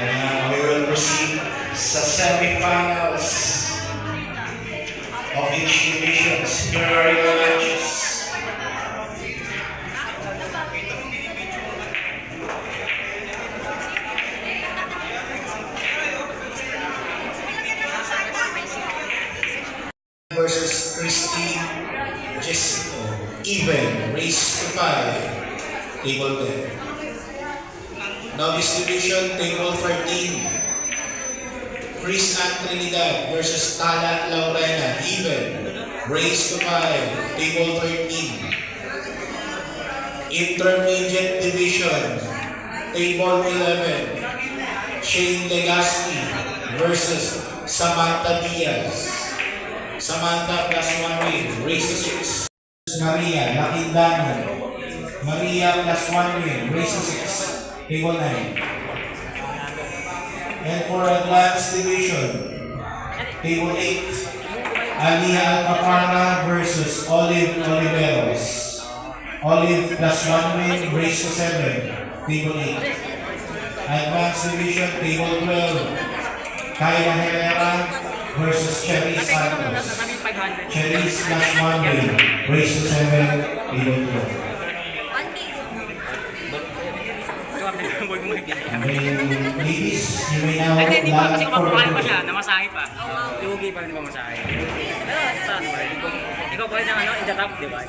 And we will proceed sa semifinals of each division. Here are your matches. Versus Christine Jessico. Even, race to 5. Table 10. Novice Division, Table 13. Chris Ann Trinidad versus Tala Laurena. Even, race to 5. Table 13. Intermediate Division, Table 11. Shane Legaspi versus Samantha Diaz. Samantha plus 1 win, race to 6. Maria Lakindaman. Maria plus 1 win, race to 6. Table 9. And for advanced division, table 8. Alia Alcaparra versus Olive Oliveros. Olive plus 1 win, race to 7. Table 8. Advanced division, table 12. Kyla Herrera versus Cherise Santos. Cherise plus 1 win, race to 7, table 12. Ladies, you may now land for the siya, namasahe pa. Lugi pa rin ba masahe? Ikaw pa rin ang in the top, di ba?